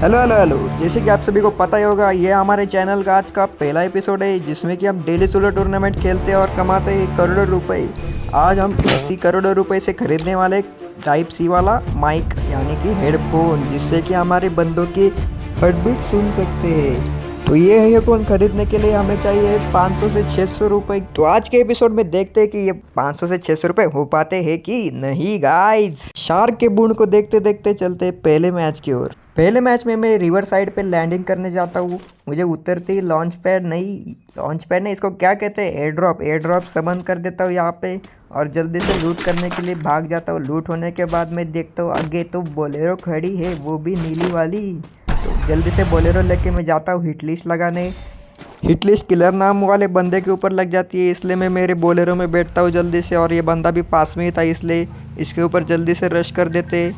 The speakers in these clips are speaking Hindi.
Hello hello hello. जैसे कि आप सभी को पता ही होगा, ये हमारे चैनल का आज का पहला एपिसोड है जिसमें कि हम डेली सोलो टूर्नामेंट खेलते हैं और कमाते हैं करोड़ों रुपए। आज हम इसी करोड़ों रुपए से खरीदने वाले टाइप सी वाला माइक यानी कि हेडफोन, जिससे कि हमारे बंदों की हार्टबीट सुन सकते हैं। तो ये हेडफोन खरीदने के लिए हमें चाहिए 500 से 600 रुपए। तो आज के एपिसोड में देखते हैं कि ये 500 से 600 रुपए हो पाते हैं कि नहीं गाइज। शार्क के बूंद को देखते देखते चलते हैं पहले मैच की ओर। पहले मैच में मैं रिवर साइड पे लैंडिंग करने जाता हूँ। मुझे उतरते ही लॉन्च पैड नहीं, इसको क्या कहते हैं, एयर ड्रॉप समन कर देता हूँ यहाँ पे और जल्दी से लूट करने के लिए भाग जाता हूँ। लूट होने के बाद मैं देखता हूँ आगे तो बोलेरो खड़ी है, वो भी नीली वाली। तो जल्दी से बोलेरो लेके मैं जाता हूँ हिट लिस्ट लगाने। हिट लिस्ट किलर नाम वाले बंदे के ऊपर लग जाती है, इसलिए मैं मेरे बोलेरो में बैठता हूँ जल्दी से। और ये बंदा भी पास में ही था, इसलिए इसके ऊपर जल्दी से रश कर देते।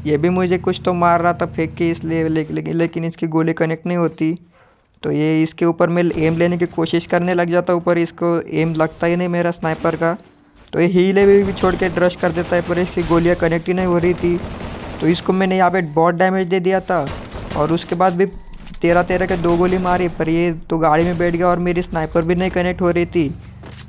ये भी मुझे कुछ तो मार रहा था फेंक के, इसलिए लेकिन इसकी गोली कनेक्ट नहीं होती। तो ये इसके ऊपर मैं एम लेने की कोशिश करने लग जाता हूँ, पर इसको एम लगता ही नहीं मेरा स्नाइपर का। तो ये हीले भी छोड़ के रश कर देता है, पर इसकी गोलियाँ कनेक्ट ही नहीं हो रही थी। तो इसको मैंने यहाँ पे बहुत डैमेज दे दिया था और उसके बाद भी 13 के 2 गोली मारी, पर ये तो गाड़ी में बैठ गया और मेरी स्नाइपर भी नहीं कनेक्ट हो रही थी।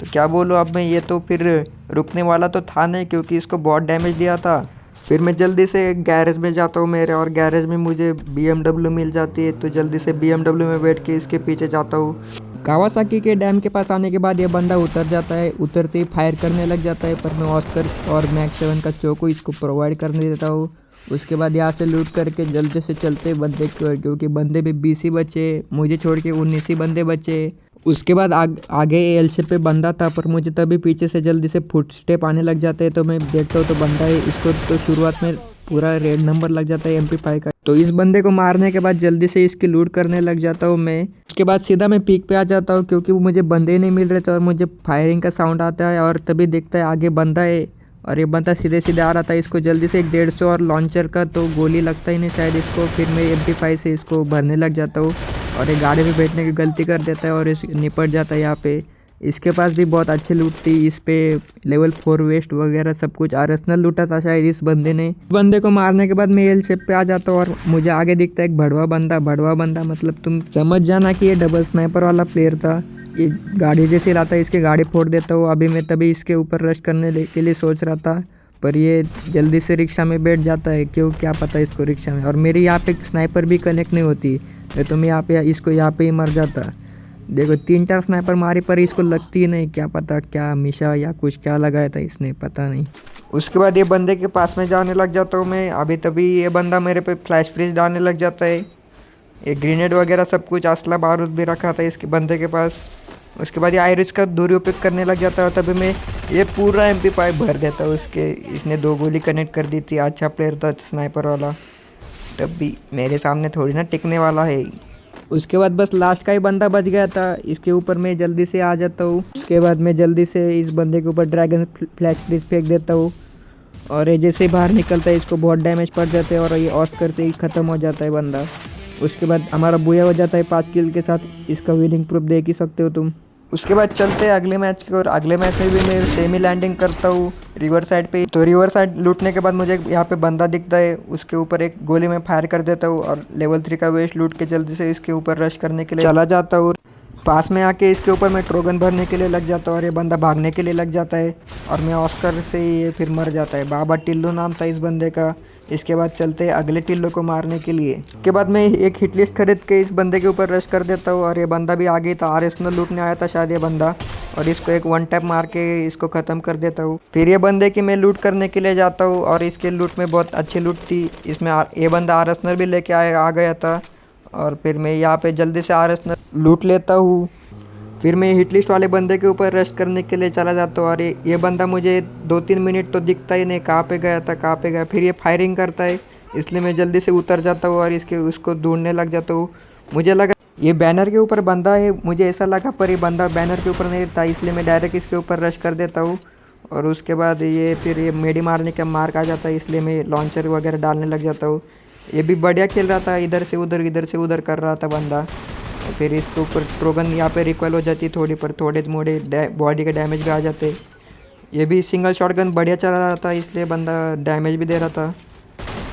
तो क्या बोलूँ अब मैं, ये तो फिर रुकने वाला तो था नहीं क्योंकि इसको बहुत डैमेज दिया था। फिर मैं जल्दी से गैरेज में जाता हूँ मेरे, और गैरेज में मुझे BMW मिल जाती है। तो जल्दी से BMW में बैठ के इसके पीछे जाता हूँ। कावासाकी के डैम के पास आने के बाद ये बंदा उतर जाता है। उतरते ही फायर करने लग जाता है, पर मैं ऑस्कर और मैक्स 7 का चोको इसको प्रोवाइड करने देता हूँ। उसके बाद यहाँ से लूट करके जल्दी से चलते बंदे की ओर, क्योंकि बंदे भी 20 ही बचे, मुझे छोड़ के 19 ही बंदे बचे। उसके बाद आगे एल शेप पे बंदा था, पर मुझे तभी पीछे से जल्दी से फुट स्टेप आने लग जाते हैं। तो मैं देखता हूँ तो बंदा है, इसको तो शुरुआत में पूरा रेड नंबर लग जाता है MP5 का। तो इस बंदे को मारने के बाद जल्दी से इसकी लूट करने लग जाता हूँ मैं। उसके बाद सीधा मैं पीक पे आ जाता हूँ, क्योंकि वो मुझे बंदे नहीं मिल रहे थे और मुझे फायरिंग का साउंड आता है। और तभी देखता है आगे बंदा है और ये बंदा सीधे सीधे आ रहा था। इसको जल्दी से 150 और लॉन्चर का तो गोली लगता ही नहीं शायद इसको। फिर मैं MP5 से इसको भरने लग जाता हूँ और ये गाड़ी में बैठने की गलती कर देता है और इस निपट जाता है यहाँ पे। इसके पास भी बहुत अच्छी लूट थी, इस पे लेवल 4 वेस्ट वगैरह सब कुछ आर्सेनल लूटा था शायद इस बंदे ने। बंदे को मारने के बाद मैं एल शेप पे आ जाता हूँ और मुझे आगे दिखता है एक भड़वा बंदा मतलब तुम समझ जाना कि ये डबल स्नाइपर वाला प्लेयर था। ये गाड़ी जैसे लाता है, इसके गाड़ी फोड़ देता हूँ। अभी मैं तभी इसके ऊपर रश करने के लिए सोच रहा था, पर ये जल्दी से रिक्शा में बैठ जाता है, क्यों क्या पता इसको रिक्शा में। और मेरी यहाँ पे स्नाइपर भी कनेक्ट नहीं होती, तो मैं यहाँ पे इसको यहाँ पे ही मर जाता। देखो 3-4 स्नाइपर मारी पर इसको लगती ही नहीं, क्या पता क्या मिशा या कुछ क्या लगाया था इसने, पता नहीं। उसके बाद ये बंदे के पास में जाने लग जाता हूँ मैं। अभी तभी ये बंदा मेरे पे फ्लैश फ्रीज डालने लग जाता है। ये ग्रेनेड वगैरह सब कुछ असला बारूद भी रखा था इसके बंदे के पास। उसके बाद ये आयरिस का दुरुपयोग करने लग जाता है, तभी मैं ये पूरा MP5 भर देता हूँ उसके। इसने 2 गोली कनेक्ट कर दी थी, अच्छा प्लेयर था स्नाइपर वाला। तब भी मेरे सामने थोड़ी ना टिकने वाला है। उसके बाद बस लास्ट का ही बंदा बच गया था, इसके ऊपर मैं जल्दी से आ जाता हूँ। उसके बाद मैं जल्दी से इस बंदे के ऊपर ड्रैगन फ्लैश फ्रीज फेंक देता हूँ और ये जैसे बाहर निकलता है इसको बहुत डैमेज पड़ जाता है और ये ऑस्कर से ही ख़त्म हो जाता है बंदा। उसके बाद हमारा बुया हो जाता है 5 किल के साथ। इसका विनिंग प्रूफ देख ही सकते हो तुम। उसके बाद चलते हैं अगले मैच की, और अगले मैच में भी मैं सेमी लैंडिंग करता हूँ रिवर साइड पे। तो रिवर साइड लूटने के बाद मुझे यहाँ पे बंदा दिखता है, उसके ऊपर एक गोली में फायर कर देता हूँ और लेवल 3 का वेस्ट लूट के जल्दी से इसके ऊपर रश करने के लिए चला जाता हूँ। पास में आके इसके ऊपर मैं ट्रोगन भरने के लिए लग जाता हूँ और ये बंदा भागने के लिए लग जाता है और मैं ऑस्कर से ये फिर मर जाता है। बाबा टिल्लू नाम था इस बंदे का। इसके बाद चलते हैं अगले टिल्लो को मारने के लिए। इसके बाद मैं एक हिट लिस्ट खरीद के इस बंदे के ऊपर रश कर देता हूँ और ये बंदा भी आगे था, आर्सेनल लूटने आया था शायद ये बंदा, और इसको एक 1 टैप मार के इसको ख़त्म कर देता हूँ। फिर ये बंदे की मैं लूट करने के लिए जाता हूँ और इसके लूट में बहुत अच्छी लूट थी। इसमें ये बंदा आर्सेनल भी लेके आ गया था और फिर मैं यहाँ पे जल्दी से आर्सेनल लूट लेता हूँ। फिर मैं हिट लिस्ट वाले बंदे के ऊपर रश करने के लिए चला जाता हूँ और ये बंदा मुझे 2-3 मिनट तो दिखता ही नहीं, कहाँ पे गया। फिर ये फायरिंग करता है, इसलिए मैं जल्दी से उतर जाता हूँ और उसको ढूंढने लग जाता हूँ। मुझे लगा ये बैनर के ऊपर बंदा है, मुझे ऐसा लगा, पर ये बंदा बैनर के ऊपर नहीं था, इसलिए मैं डायरेक्ट इसके ऊपर रश कर देता हूँ। और उसके बाद फिर ये मेडी मारने का मार्क आ जाता है, इसलिए मैं लॉन्चर वगैरह डालने लग जाता हूँ। ये भी बढ़िया खेल रहा था, इधर से उधर कर रहा था बंदा। फिर इसके ऊपर ट्रोगन यहाँ पे रिकॉइल हो जाती थोड़ी, पर थोड़े मोड़े बॉडी के डैमेज भी आ जाते। ये भी सिंगल शॉटगन बढ़िया चला रहा था, इसलिए बंदा डैमेज भी दे रहा था।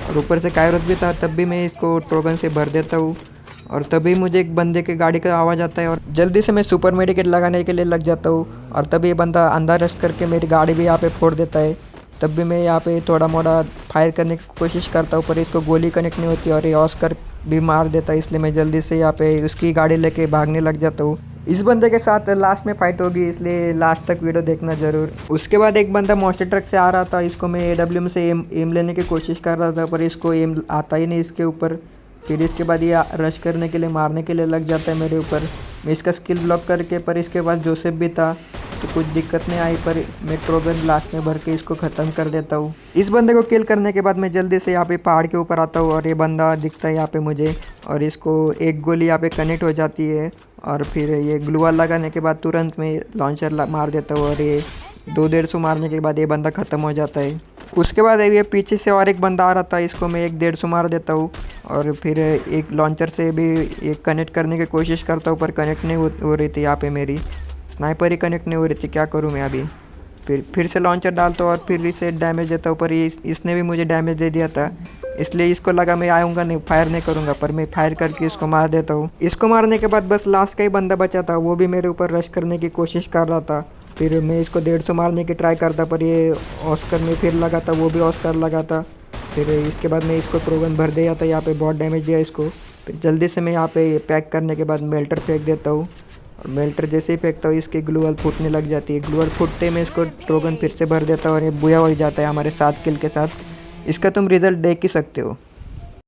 और ऊपर से कायरस भी था, तब भी मैं इसको ट्रोगन से भर देता हूँ। और तभी मुझे एक बंदे की गाड़ी का आवाज़ आता है और जल्दी से मैं सुपर मेडिकेट लगाने के लिए लग जाता हूँ। और तभी ये बंदा अंदर रश करके मेरी गाड़ी भी यहाँ पे फोड़ देता है। तब भी मैं यहाँ पे थोड़ा मोड़ा फायर करने की कोशिश करता हूँ, पर इसको गोली कनेक्ट नहीं होती और ये ऑस्कर भी मार देता है। इसलिए मैं जल्दी से यहाँ पे उसकी गाड़ी लेके भागने लग जाता हूँ। इस बंदे के साथ लास्ट में फाइट होगी, इसलिए लास्ट तक वीडियो देखना ज़रूर। उसके बाद एक बंदा मॉन्स्टर ट्रक से आ रहा था, इसको मैं AWM से एम लेने की कोशिश कर रहा था, पर इसको एम आता ही नहीं इसके ऊपर। फिर इसके बाद ये रश करने के लिए मारने के लिए लग जाता है मेरे ऊपर। मैं इसका स्किल ब्लॉक करके, पर इसके पास जोसेफ भी था तो कुछ दिक्कत नहीं आई, पर मैं ट्रोगन लास्ट में भर के इसको ख़त्म कर देता हूँ। इस बंदे को किल करने के बाद मैं जल्दी से यहाँ पे पहाड़ के ऊपर आता हूँ और ये बंदा दिखता है यहाँ पे मुझे, और इसको एक गोली यहाँ पे कनेक्ट हो जाती है। और फिर ये ग्लूवाल लगाने के बाद तुरंत मैं लॉन्चर मार देता हूँ और ये 200-150 मारने के बाद ये बंदा ख़त्म हो जाता है। उसके बाद ये पीछे से और एक बंदा आ रहा था, इसको मैं 100-150 मार देता हूँ और फिर एक लॉन्चर से भी एक कनेक्ट करने की कोशिश करता हूँ, पर कनेक्ट नहीं हो रही थी। यहाँ पे मेरी स्नाइपर ही कनेक्ट नहीं हो रही थी, क्या करूँ मैं अभी। फिर से लॉन्चर डालता हूँ और फिर इसे डैमेज देता हूँ, पर इसने भी मुझे डैमेज दे दिया था। इसलिए इसको लगा मैं आऊँगा नहीं, फायर नहीं करूँगा, पर मैं फायर करके इसको मार देता हूँ। इसको मारने के बाद बस लास्ट का ही बंदा बचा था, वो भी मेरे ऊपर रश करने की कोशिश कर रहा था। फिर मैं इसको 150 मारने की ट्राई करता, पर ये ऑस्कर में फिर लगा था, वो भी ऑस्कर लगा था। फिर इसके बाद मैं इसको ट्रोगन भर दिया था, यहाँ पे बहुत डैमेज दिया इसको। फिर जल्दी से मैं यहाँ पे पैक करने के बाद मेल्टर फेंक देता हूँ, और मेल्टर जैसे ही फेंकता हूँ इसकी ग्लूवाल फूटने लग जाती है। ग्लूवाल फूटते मैं इसको ट्रोगन फिर से भर देता हूँ और ये बुया हो जाता है हमारे 7 किल के साथ। इसका तुम रिज़ल्ट देख ही सकते हो।